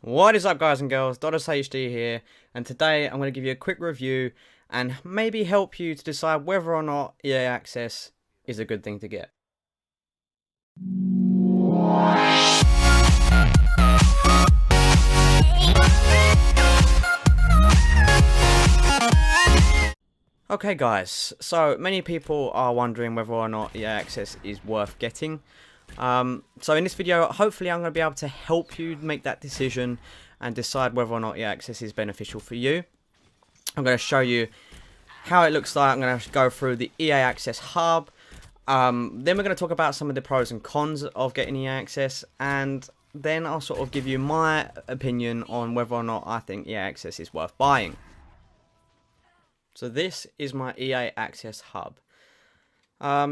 What is up, guys and girls? Dodderz HD here, and today I'm going to give you a quick review and maybe help you to decide whether or not EA Access is a good thing to get. Okay guys, so many people are wondering whether or not EA Access is worth getting. So in this video, hopefully I'm going to be able to help you make that decision and decide whether or not EA Access is beneficial for you. I'm going to show you how it looks like. I'm going to go through the EA Access hub. Then we're going to talk about some of the pros and cons of getting EA Access, and then I'll sort of give you my opinion on whether or not I think EA Access is worth buying. So this is my EA Access hub.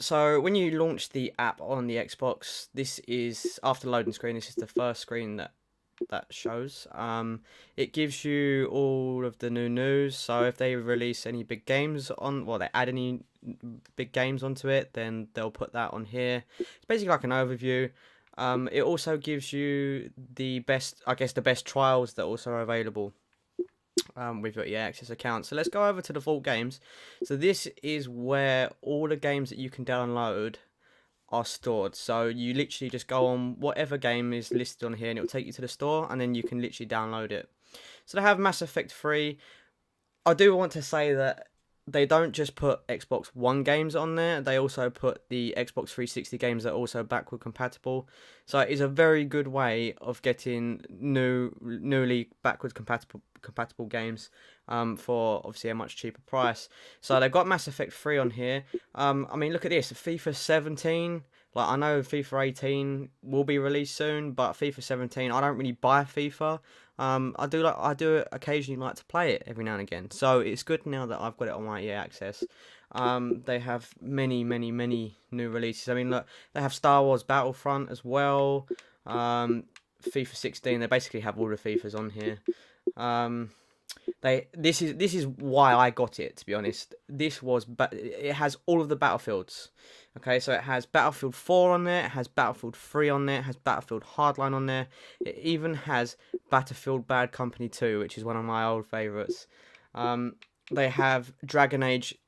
So when you launch the app on the Xbox, this is, after loading screen, this is the first screen that shows. It gives you all of the new news. So if they release any big games on, well, they add any big games onto it, then they'll put that on here. It's basically like an overview. It also gives you the best, I guess, the best trials that also are available with your EA Access account. So let's go over to the Vault Games. So this is where all the games that you can download are stored. So you literally just go on whatever game is listed on here and it will take you to the store, and then you can literally download it. So they have Mass Effect 3. I do want to say that they don't just put Xbox One games on there, they also put the Xbox 360 games that are also backward compatible. So it is a very good way of getting newly backwards compatible games for obviously a much cheaper price. So they've got Mass Effect 3 on here. I mean, look at this, FIFA 17. Like, I know FIFA 18 will be released soon, but FIFA 17, I don't really buy FIFA. I do occasionally like to play it every now and again. So it's good now that I've got it on my EA Access. They have many new releases. I mean, look, they have Star Wars Battlefront as well. FIFA 16. They basically have all the FIFAs on here. This is why I got it, to be honest. It has all of the Battlefields. Okay, so it has Battlefield 4 on there, it has Battlefield 3 on there, it has Battlefield Hardline on there, it even has Battlefield Bad Company 2, which is one of my old favourites. They have Dragon Age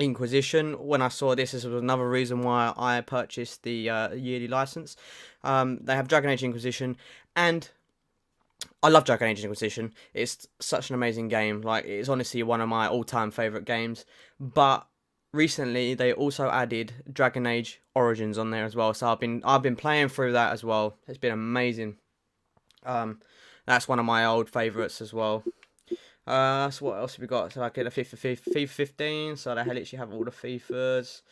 Inquisition. When I saw this was another reason why I purchased the yearly license. They have Dragon Age Inquisition, and I love Dragon Age Inquisition. It's such an amazing game. Like, it's honestly one of my all-time favourite games. But recently, they also added Dragon Age Origins on there as well. So I've been playing through that as well. It's been amazing. That's one of my old favourites as well. So what else have we got? So I get a FIFA 15. So they literally have all the FIFAs.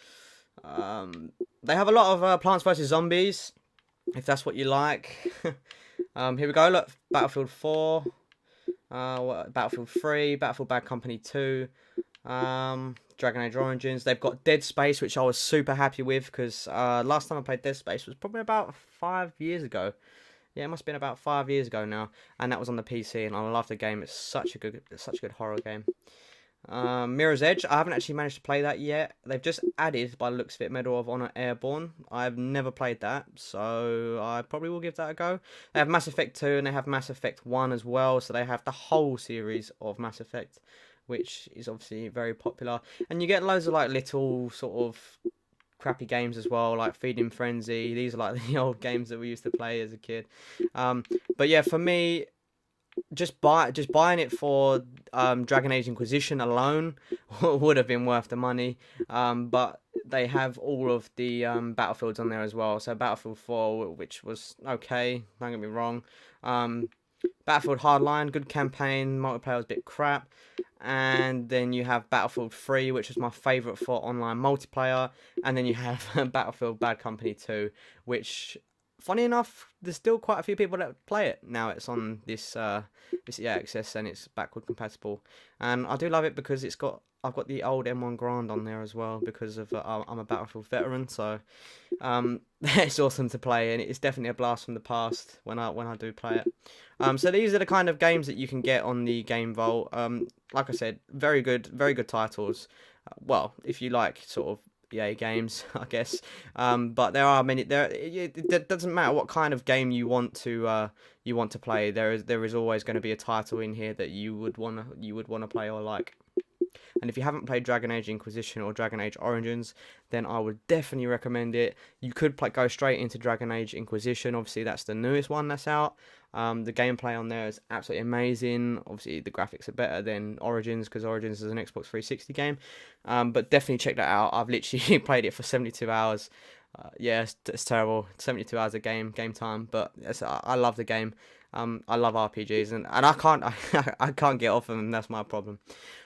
They have a lot of Plants vs Zombies, if that's what you like. Here we go, look, Battlefield 4, Battlefield 3, Battlefield Bad Company 2, Dragon Age Origins. They've got Dead Space, which I was super happy with, because last time I played Dead Space was probably about 5 years ago. Yeah, it must have been about 5 years ago now, and that was on the PC, and I love the game. It's such a good horror game. Mirror's Edge, I haven't actually managed to play that yet. They've just added, by the looks of it, Medal of Honor Airborne. I've never played that, so I probably will give that a go. They have Mass Effect 2 and they have Mass Effect 1 as well, so they have the whole series of Mass Effect, which is obviously very popular. And you get loads of like little sort of crappy games as well, like Feeding Frenzy. These are like the old games that we used to play as a kid. But yeah, for me, just buying it for Dragon Age Inquisition alone would have been worth the money. But they have all of the Battlefields on there as well. So Battlefield 4, which was okay, don't get me wrong. Battlefield Hardline, good campaign, multiplayer was a bit crap. And then you have Battlefield 3, which was my favourite for online multiplayer. And then you have Battlefield Bad Company 2, which, funny enough, there's still quite a few people that play it now. It's on this EA Access and it's backward compatible, and I do love it because I've got the old M1 Grand on there as well, because of I'm a Battlefield veteran, so it's awesome to play, and it's definitely a blast from the past when I do play it. So these are the kind of games that you can get on the Game Vault. Like I said, very good titles. Well, if you like sort of EA games, I guess. But there are many. It doesn't matter what kind of game you want to play. There is always going to be a title in here that you would wanna play or like. And if you haven't played Dragon Age Inquisition or Dragon Age Origins, then I would definitely recommend it. You could go straight into Dragon Age Inquisition. Obviously, that's the newest one that's out. The gameplay on there is absolutely amazing. Obviously, the graphics are better than Origins because Origins is an Xbox 360 game. But definitely check that out. I've literally played it for 72 hours. Yeah, it's terrible. 72 hours of game time, but I love the game. I love RPGs, and I can't I can't get off of them. That's my problem.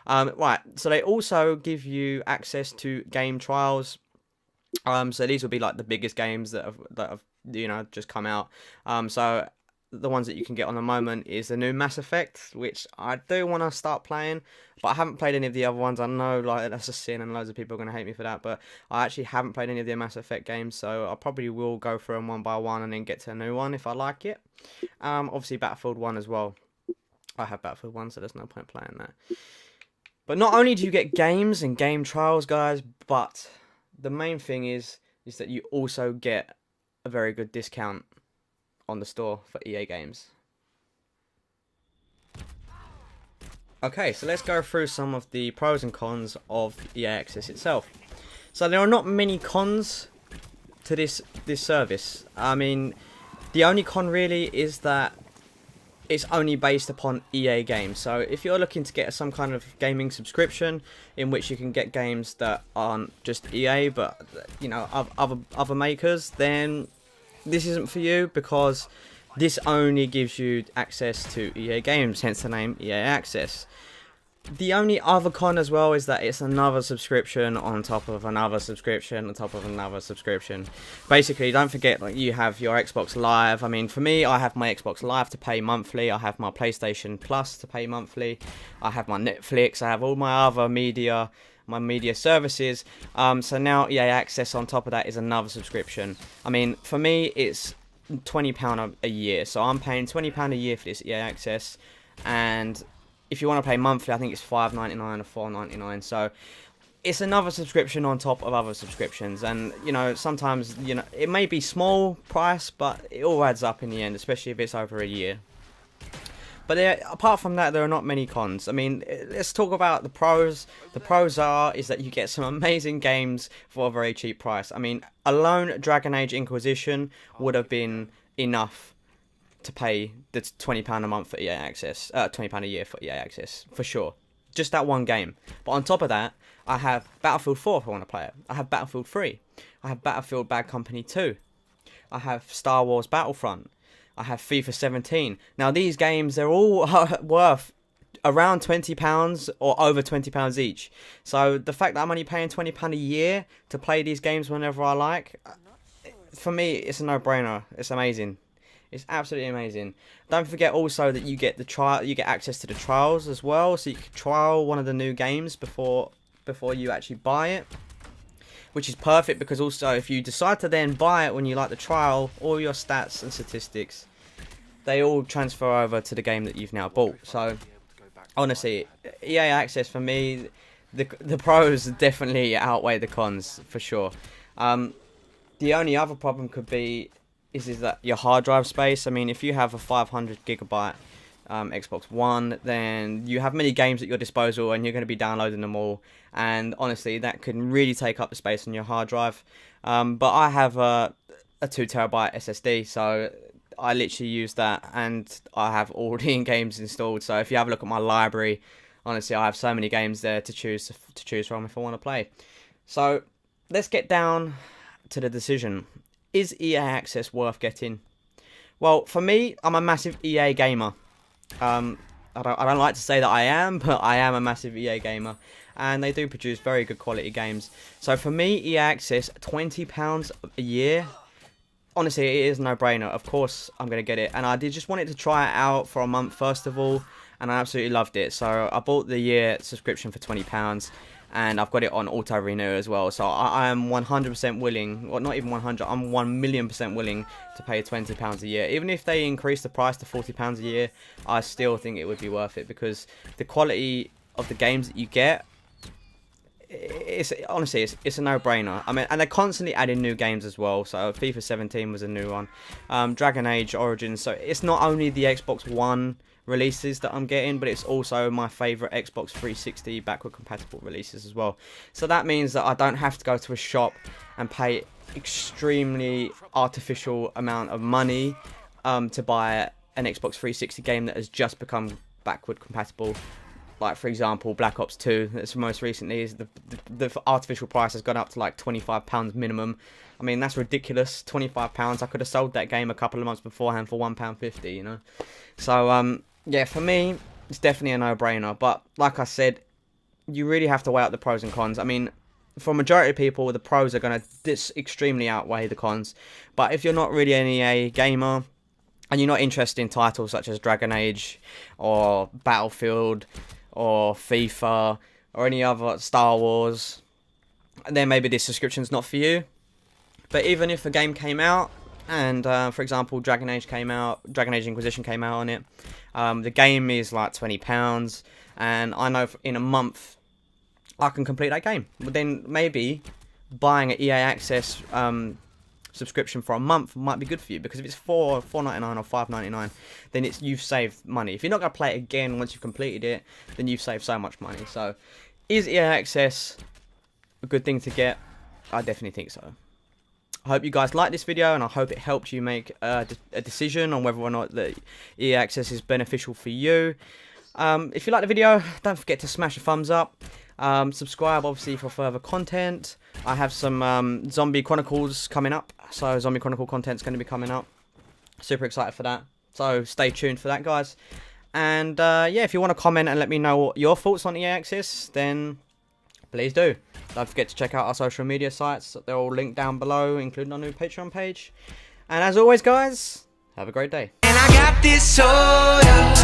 Right, so they also give you access to game trials. So these will be like the biggest games that have just come out. So the ones that you can get on the moment is the new Mass Effect, which I do want to start playing, but I haven't played any of the other ones. I know like that's a sin and loads of people are going to hate me for that, but I actually haven't played any of the Mass Effect games, so I probably will go through them one by one and then get to a new one if I like it. Obviously Battlefield 1 as well. I have Battlefield 1, so there's no point playing that. But not only do you get games and game trials, guys, but the main thing is that you also get a very good discount on the store for EA games. Okay, so let's go through some of the pros and cons of EA Access itself. So there are not many cons to this service. I mean, the only con really is that it's only based upon EA games. So if you're looking to get some kind of gaming subscription in which you can get games that aren't just EA but other makers, then this isn't for you, because this only gives you access to EA games, hence the name EA Access. The only other con as well is that it's another subscription on top of another subscription on top of another subscription. Basically, don't forget, like, you have your Xbox Live. I mean, for me, I have my Xbox Live to pay monthly. I have my PlayStation Plus to pay monthly. I have my Netflix. I have all my other media, my media services. So now EA Access on top of that is another subscription. I mean, for me, it's £20 a year. So I'm paying £20 a year for this EA Access, and if you want to pay monthly, I think it's $5.99 or $4.99. So it's another subscription on top of other subscriptions. And, sometimes, it may be small price, but it all adds up in the end, especially if it's over a year. But apart from that, there are not many cons. I mean, let's talk about the pros. The pros is that you get some amazing games for a very cheap price. I mean, alone Dragon Age Inquisition would have been enough to pay the £20 a month for EA Access, £20 a year for EA Access, for sure. Just that one game. But on top of that, I have Battlefield 4 if I want to play it. I have Battlefield 3. I have Battlefield Bad Company 2. I have Star Wars Battlefront. I have FIFA 17. Now these games, they're all worth around £20 or over £20 each. So the fact that I'm only paying £20 a year to play these games whenever I like, for me, it's a no-brainer. It's amazing. It's absolutely amazing. Don't forget also that you get you get access to the trials as well, so you can trial one of the new games before you actually buy it, which is perfect, because also if you decide to then buy it when you like the trial, all your stats and statistics, they all transfer over to the game that you've now bought. So honestly, EA Access, for me, the pros definitely outweigh the cons for sure. The only other problem could be is that your hard drive space. I mean, if you have a 500 gigabyte Xbox One, then you have many games at your disposal and you're going to be downloading them all, and honestly that can really take up the space on your hard drive. But I have a 2TB SSD, so I literally use that, and I have all the games installed. So if you have a look at my library, honestly, I have so many games there to choose from if I want to play. So let's get down to the decision. Is EA Access worth getting? Well, for me, I'm a massive EA gamer. I don't like to say that I am, but I am a massive EA gamer, and they do produce very good quality games. So for me, EA Access, £20 a year, honestly, it is a no-brainer. Of course, I'm going to get it, and I did just wanted to try it out for a month first of all, and I absolutely loved it. So I bought the year subscription for £20, and I've got it on auto renew as well. So I am 100% willing, or not even 100, I'm 1,000,000% willing to pay £20 a year. Even if they increase the price to £40 a year, I still think it would be worth it, because the quality of the games that you get, it's honestly it's a no-brainer. I mean, and they're constantly adding new games as well. So FIFA 17 was a new one, Dragon Age Origins. So it's not only the Xbox One releases that I'm getting, but it's also my favorite Xbox 360 backward compatible releases as well. So that means that I don't have to go to a shop and pay extremely artificial amount of money to buy an Xbox 360 game that has just become backward compatible. Like, for example, Black Ops 2, that's most recently, is the artificial price has gone up to like £25 minimum. I mean, that's ridiculous. £25. I could have sold that game a couple of months beforehand for £1.50, you know. So yeah, for me, it's definitely a no-brainer. But like I said, you really have to weigh up the pros and cons. I mean, for a majority of people, the pros are going to extremely outweigh the cons. But if you're not really an EA gamer, and you're not interested in titles such as Dragon Age, or Battlefield, or FIFA, or any other Star Wars, then maybe this subscription's not for you. But even if a game came out, and for example, Dragon Age Inquisition came out on it, the game is like £20, and I know in a month I can complete that game. But then maybe buying an EA Access subscription for a month might be good for you, because if it's $4.99 or $5.99, then you've saved money. If you're not going to play it again once you've completed it, then you've saved so much money. So is EA Access a good thing to get? I definitely think so. I hope you guys liked this video, and I hope it helped you make a decision on whether or not the EA Access is beneficial for you. If you like the video, don't forget to smash a thumbs up. Subscribe, obviously, for further content. I have some Zombie Chronicles coming up, so Zombie Chronicle content's going to be coming up. Super excited for that, so stay tuned for that, guys. And yeah, if you want to comment and let me know what your thoughts on EA Access, then please do. Don't forget to check out our social media sites. They're all linked down below, including our new Patreon page. And as always, guys, have a great day. And I got this soda.